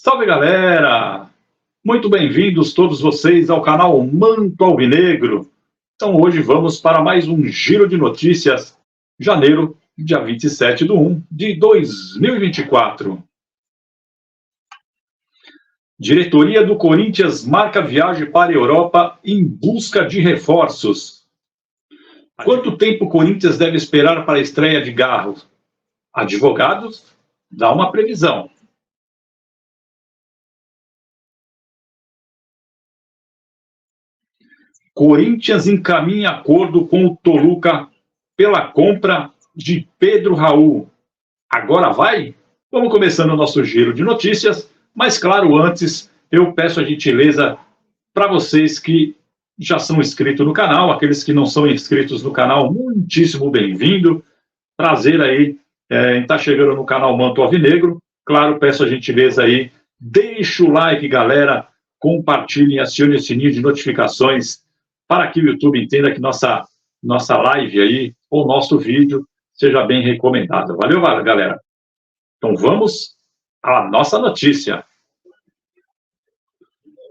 Salve, galera! Muito bem-vindos todos vocês ao canal Manto Alvinegro. Então hoje vamos para mais um giro de notícias, janeiro, dia 27/1 de 2024. Diretoria do Corinthians marca viagem para a Europa em busca de reforços. Quanto tempo o Corinthians deve esperar para a estreia de Garro? Advogados dá uma previsão. Corinthians encaminha acordo com o Toluca pela compra de Pedro Raul. Agora vai? Vamos começando o nosso giro de notícias, mas claro, antes eu peço a gentileza para vocês que já são inscritos no canal, aqueles que não são inscritos no canal, muitíssimo bem-vindo. Prazer aí em estar chegando no canal Manto Alvinegro. Claro, peço a gentileza aí, deixa o like, galera, compartilhem, acione o sininho de notificações para que o YouTube entenda que nossa live aí, ou nosso vídeo, seja bem recomendado. Valeu, galera? Então vamos à nossa notícia.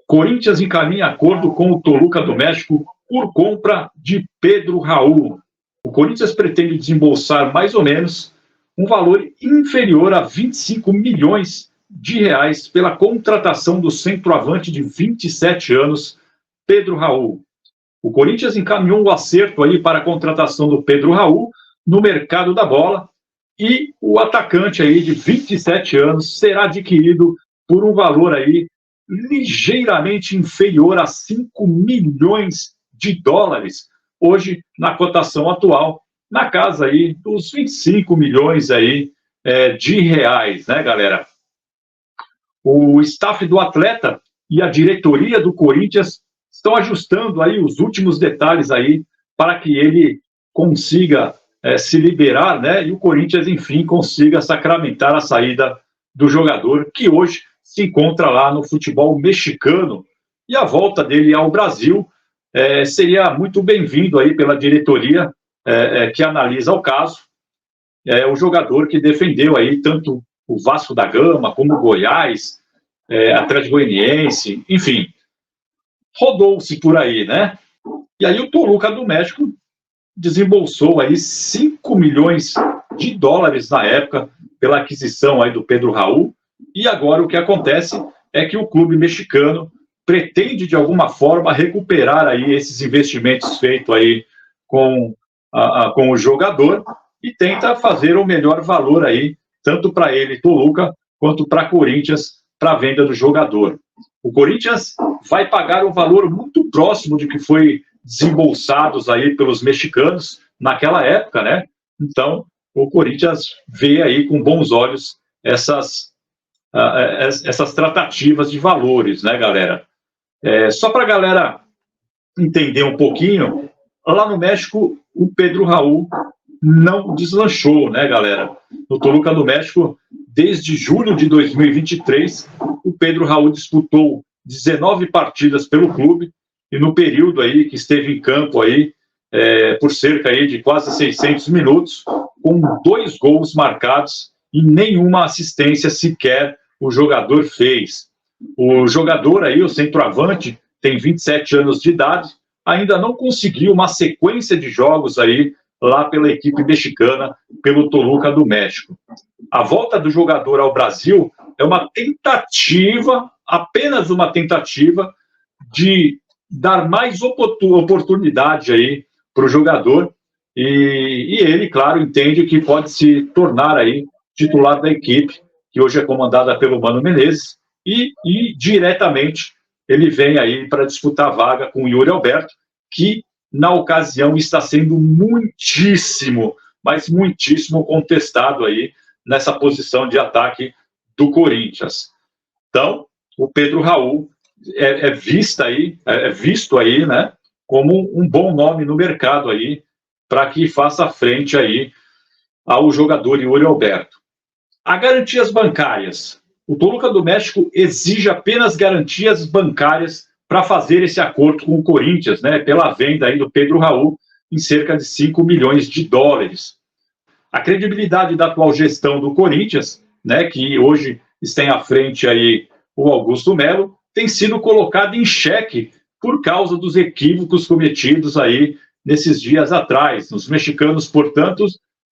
Corinthians encaminha acordo com o Toluca do México por compra de Pedro Raul. O Corinthians pretende desembolsar mais ou menos um valor inferior a 25 milhões de reais pela contratação do centroavante de 27 anos, Pedro Raul. O Corinthians encaminhou um acerto aí para a contratação do Pedro Raul no mercado da bola e o atacante aí de 27 anos será adquirido por um valor aí ligeiramente inferior a 5 milhões de dólares, hoje na cotação atual, na casa aí dos 25 milhões aí de reais, né, galera? O staff do atleta e a diretoria do Corinthians estão ajustando aí os últimos detalhes aí para que ele consiga se liberar, né? E o Corinthians, enfim, consiga sacramentar a saída do jogador que hoje se encontra lá no futebol mexicano. E a volta dele ao Brasil seria muito bem-vindo aí pela diretoria que analisa o caso. O jogador que defendeu aí tanto o Vasco da Gama como o Goiás, Atlético Goianiense, enfim, rodou-se por aí, né? E aí o Toluca do México desembolsou aí 5 milhões de dólares na época pela aquisição aí do Pedro Raul. E agora o que acontece é que o clube mexicano pretende de alguma forma recuperar aí esses investimentos feitos aí com o jogador e tenta fazer o melhor valor aí, tanto para ele, Toluca, quanto para Corinthians, para a venda do jogador. O Corinthians vai pagar um valor muito próximo de que foi desembolsados aí pelos mexicanos naquela época, né? Então, o Corinthians vê aí com bons olhos essas tratativas de valores, né, galera? Só para a galera entender um pouquinho, lá no México, o Pedro Raul não deslanchou, né, galera? No Toluca do México, desde julho de 2023, o Pedro Raul disputou 19 partidas pelo clube e no período aí que esteve em campo aí, por cerca aí de quase 600 minutos, com 2 gols marcados e nenhuma assistência sequer o jogador fez. O jogador aí, o centroavante, tem 27 anos de idade, ainda não conseguiu uma sequência de jogos aí lá pela equipe mexicana, pelo Toluca do México. A volta do jogador ao Brasil é uma tentativa, apenas uma tentativa, de dar mais oportunidade aí para o jogador e ele, claro, entende que pode se tornar aí titular da equipe, que hoje é comandada pelo Mano Menezes, e diretamente ele vem aí para disputar a vaga com o Yuri Alberto, que na ocasião está sendo muitíssimo, mas muitíssimo contestado aí nessa posição de ataque do Corinthians. Então, o Pedro Raul é visto aí, né, como um bom nome no mercado aí, para que faça frente aí ao jogador Yuri Alberto. Há garantias bancárias. O Toluca do México exige apenas garantias bancárias para fazer esse acordo com o Corinthians, né, pela venda aí do Pedro Raul em cerca de 5 milhões de dólares. A credibilidade da atual gestão do Corinthians, né, que hoje está à frente aí o Augusto Melo, tem sido colocado em xeque por causa dos equívocos cometidos aí nesses dias atrás. Os mexicanos, portanto,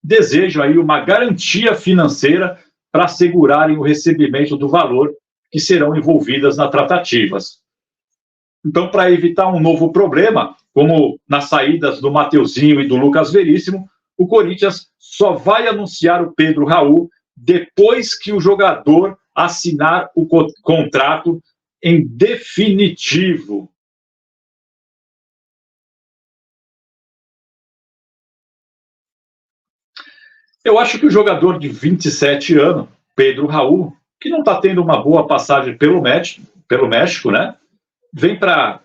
desejam aí uma garantia financeira para assegurarem o recebimento do valor que serão envolvidas nas tratativas. Então, para evitar um novo problema, como nas saídas do Mateuzinho e do Lucas Veríssimo, o Corinthians só vai anunciar o Pedro Raul depois que o jogador assinar o contrato em definitivo. Eu acho que o jogador de 27 anos, Pedro Raul, que não está tendo uma boa passagem pelo México, né? Vem para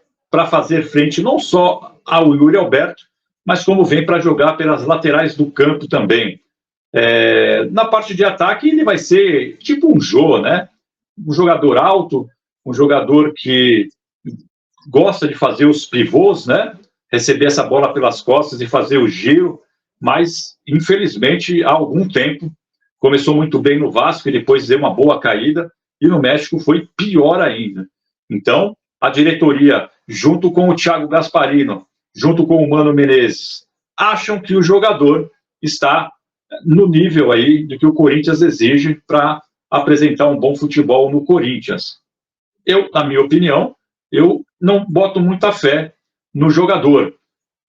fazer frente não só ao Yuri Alberto, mas como vem para jogar pelas laterais do campo também. Na parte de ataque, ele vai ser tipo um Jô, né? Um jogador alto, um jogador que gosta de fazer os pivôs, né? Receber essa bola pelas costas e fazer o giro, mas, infelizmente, há algum tempo, começou muito bem no Vasco e depois deu uma boa caída, e no México foi pior ainda. Então, a diretoria, junto com o Thiago Gasparino, junto com o Mano Menezes, acham que o jogador está no nível aí de que o Corinthians exige para apresentar um bom futebol no Corinthians. Eu, na minha opinião, eu não boto muita fé no jogador,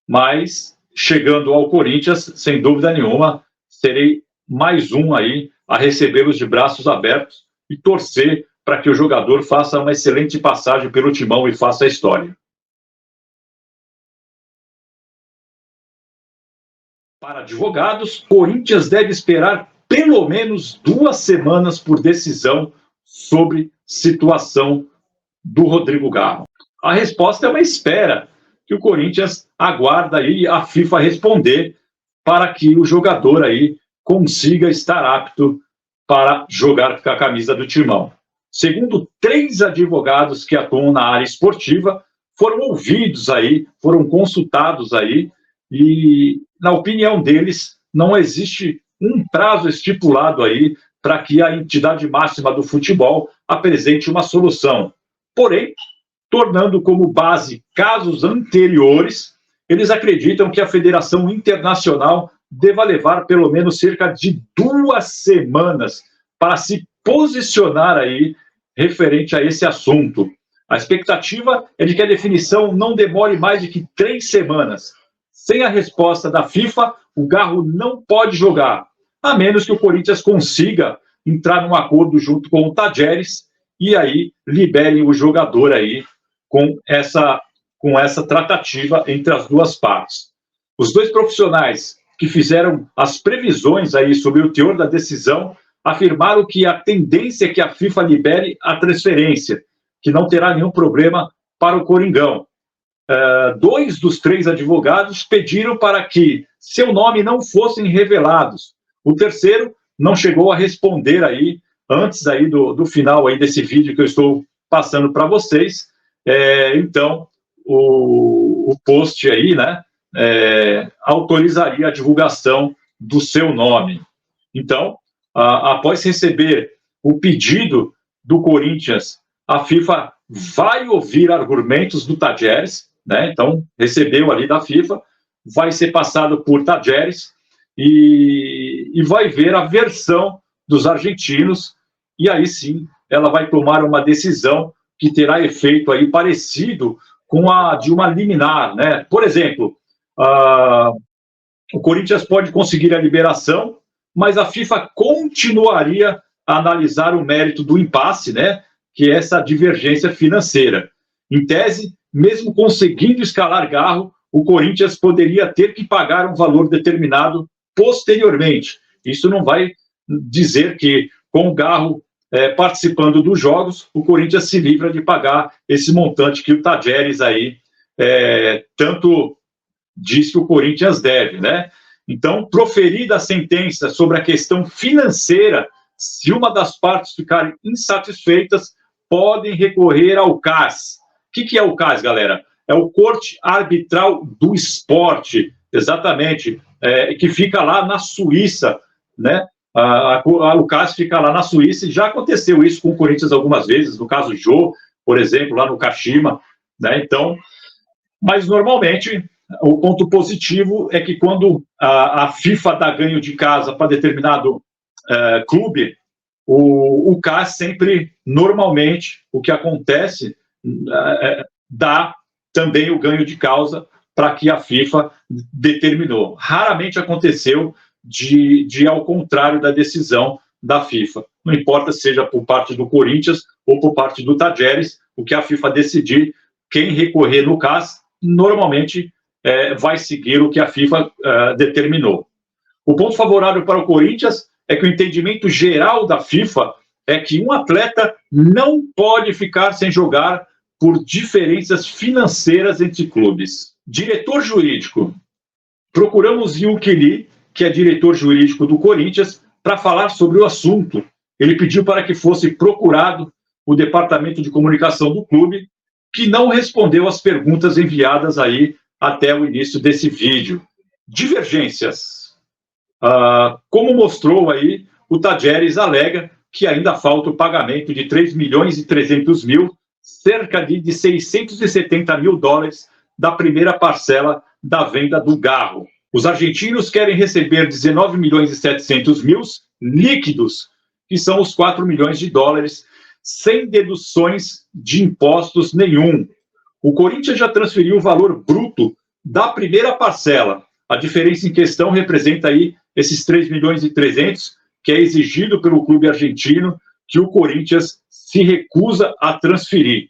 mas chegando ao Corinthians, sem dúvida nenhuma, serei mais um aí a recebê-los de braços abertos e torcer para que o jogador faça uma excelente passagem pelo Timão e faça a história. Para advogados, Corinthians deve esperar pelo menos 2 semanas por decisão sobre situação do Rodrigo Garro. A resposta é uma espera, que o Corinthians aguarda aí a FIFA responder para que o jogador aí consiga estar apto para jogar com a camisa do Timão. Segundo 3 advogados que atuam na área esportiva, foram ouvidos aí, foram consultados aí, e na opinião deles não existe um prazo estipulado aí para que a entidade máxima do futebol apresente uma solução. Porém, tornando como base casos anteriores, eles acreditam que a Federação Internacional deva levar pelo menos cerca de 2 semanas para se posicionar aí referente a esse assunto. A expectativa é de que a definição não demore mais de que 3 semanas. Sem a resposta da FIFA, o Garro não pode jogar, a menos que o Corinthians consiga entrar num acordo junto com o Tadjeres e aí liberem o jogador aí com essa tratativa entre as duas partes. Os 2 profissionais que fizeram as previsões aí sobre o teor da decisão afirmaram que a tendência é que a FIFA libere a transferência, que não terá nenhum problema para o Coringão. 2 dos 3 advogados pediram para que seu nome não fossem revelados. O terceiro não chegou a responder aí, antes aí do final aí desse vídeo que eu estou passando para vocês. Então, o post aí, né, autorizaria a divulgação do seu nome. Então, após receber o pedido do Corinthians, a FIFA vai ouvir argumentos do Tadjeres, né? Então, recebeu ali da FIFA, vai ser passado por Tadjeres e vai ver a versão dos argentinos, e aí sim ela vai tomar uma decisão que terá efeito aí parecido com a de uma liminar, né? Por exemplo, o Corinthians pode conseguir a liberação, mas a FIFA continuaria a analisar o mérito do impasse, né? Que é essa divergência financeira. Em tese, mesmo conseguindo escalar Garro, o Corinthians poderia ter que pagar um valor determinado posteriormente. Isso não vai dizer que, com o Garro participando dos jogos, o Corinthians se livra de pagar esse montante que o Tadjeres aí tanto diz que o Corinthians deve, né? Então, proferida a sentença sobre a questão financeira, se uma das partes ficarem insatisfeitas, podem recorrer ao CAS. O que é o CAS, galera? É o Corte Arbitral do Esporte, exatamente, que fica lá na Suíça, né? O CAS fica lá na Suíça, e já aconteceu isso com o Corinthians algumas vezes, no caso Jô, por exemplo, lá no Kashima, né? Então, mas normalmente o ponto positivo é que quando a FIFA dá ganho de casa para determinado clube, o CAS sempre, normalmente, o que acontece, dá também o ganho de causa para que a FIFA determinou. Raramente aconteceu de ao contrário da decisão da FIFA. Não importa seja por parte do Corinthians ou por parte do Tadjeres, o que a FIFA decidir, quem recorrer no CAS, normalmente vai seguir o que a FIFA determinou. O ponto favorável para o Corinthians é que o entendimento geral da FIFA é que um atleta não pode ficar sem jogar por diferenças financeiras entre clubes. Diretor jurídico. Procuramos Yulki Lee, que é diretor jurídico do Corinthians, para falar sobre o assunto. Ele pediu para que fosse procurado o departamento de comunicação do clube, que não respondeu às perguntas enviadas aí até o início desse vídeo. Divergências. Como mostrou aí, o Tadjeres alega que ainda falta o pagamento de 3 milhões e 300 mil, cerca de 670 mil dólares da primeira parcela da venda do Garro. Os argentinos querem receber 19 milhões e 700 mil líquidos, que são os 4 milhões de dólares, sem deduções de impostos nenhum. O Corinthians já transferiu o valor bruto da primeira parcela. A diferença em questão representa aí esses 3 milhões e 300, que é exigido pelo clube argentino, que o Corinthians se recusa a transferir.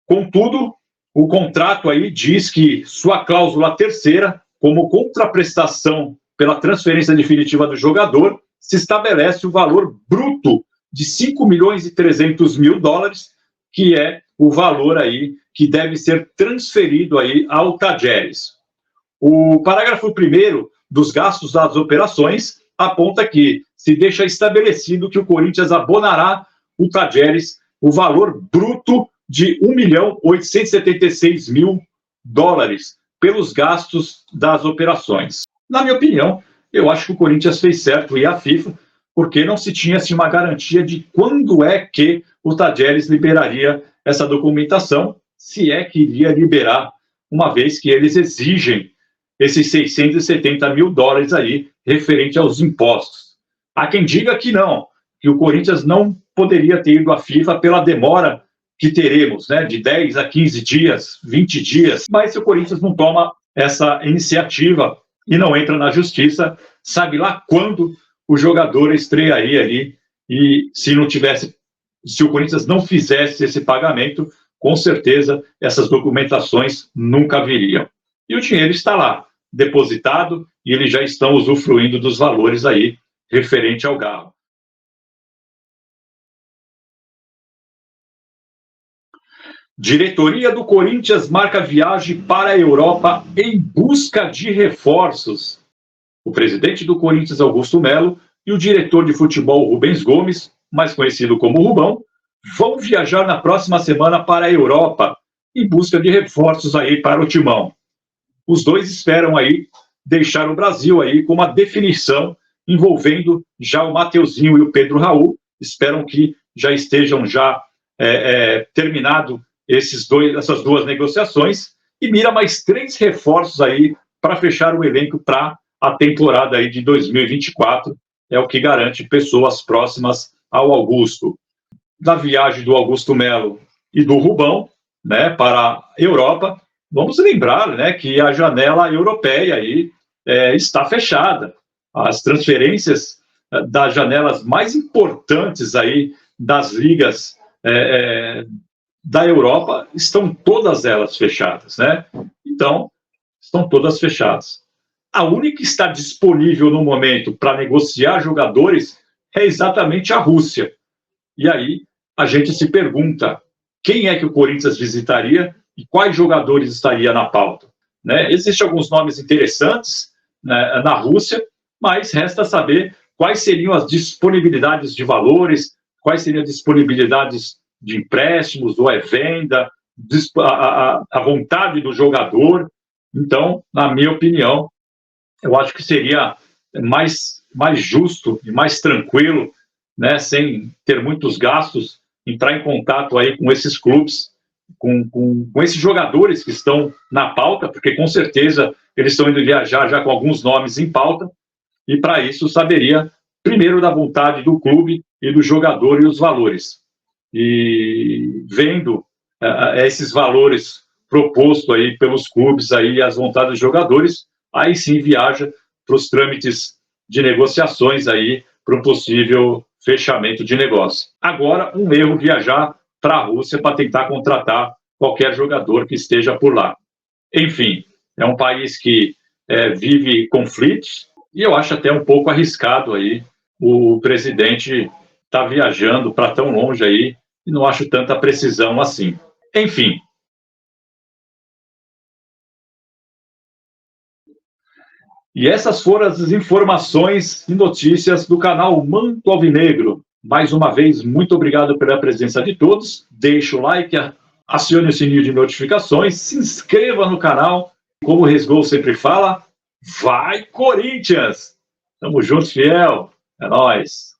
Contudo, o contrato aí diz que sua cláusula terceira, como contraprestação pela transferência definitiva do jogador, se estabelece o valor bruto de 5 milhões e 300 mil dólares, que é o valor aí que deve ser transferido aí ao Tadjeres. O parágrafo 1º dos gastos das operações aponta que se deixa estabelecido que o Corinthians abonará o Tadjeres o valor bruto de 1 milhão 876 mil dólares pelos gastos das operações. Na minha opinião, eu acho que o Corinthians fez certo e a FIFA, porque não se tinha assim, uma garantia de quando é que o Tadjeres liberaria essa documentação, se é que iria liberar, uma vez que eles exigem esses 670 mil dólares aí, referente aos impostos. Há quem diga que não, que o Corinthians não poderia ter ido à FIFA pela demora que teremos, né, de 10 a 15 dias, 20 dias, mas se o Corinthians não toma essa iniciativa e não entra na justiça, sabe lá quando o jogador estrearia ali, e se o Corinthians não fizesse esse pagamento, com certeza essas documentações nunca viriam. E o dinheiro está lá, depositado, e eles já estão usufruindo dos valores aí referente ao Garro. Diretoria do Corinthians marca viagem para a Europa em busca de reforços. O presidente do Corinthians, Augusto Melo, e o diretor de futebol, Rubens Gomes, mais conhecido como Rubão, vão viajar na próxima semana para a Europa em busca de reforços aí para o timão. Os dois esperam aí deixar o Brasil aí com uma definição envolvendo já o Mateuzinho e o Pedro Raul. Esperam que já estejam terminado essas duas negociações, e mira mais 3 reforços aí para fechar o elenco para a temporada aí de 2024. É o que garante pessoas próximas ao Augusto. Da viagem do Augusto Melo e do Rubão, né, para a Europa, vamos lembrar, né, que a janela europeia aí, está fechada. As transferências das janelas mais importantes aí das ligas da Europa estão todas elas fechadas, né? Então, estão todas fechadas. A única que está disponível no momento para negociar jogadores é exatamente a Rússia. E aí a gente se pergunta quem é que o Corinthians visitaria e quais jogadores estaria na pauta, né? Existem alguns nomes interessantes, né, na Rússia, mas resta saber quais seriam as disponibilidades de valores, quais seriam as disponibilidades de empréstimos, ou venda, a vontade do jogador. Então, na minha opinião, eu acho que seria mais mais justo e mais tranquilo, né, sem ter muitos gastos, entrar em contato aí com esses clubes, com esses jogadores que estão na pauta, porque com certeza eles estão indo viajar já com alguns nomes em pauta, e para isso saberia primeiro da vontade do clube e do jogador e os valores. E vendo esses valores propostos aí pelos clubes aí, as vontades dos jogadores, aí sim viaja para os trâmites de negociações aí para um possível fechamento de negócio. Agora, um erro viajar para a Rússia para tentar contratar qualquer jogador que esteja por lá. Enfim, é um país que vive conflitos e eu acho até um pouco arriscado aí o presidente estar viajando para tão longe aí e não acho tanta precisão assim. Enfim. E essas foram as informações e notícias do canal Manto Alvinegro. Mais uma vez, muito obrigado pela presença de todos. Deixe o like, acione o sininho de notificações, se inscreva no canal. Como o Resgol sempre fala, vai Corinthians! Tamo juntos, fiel. É nóis.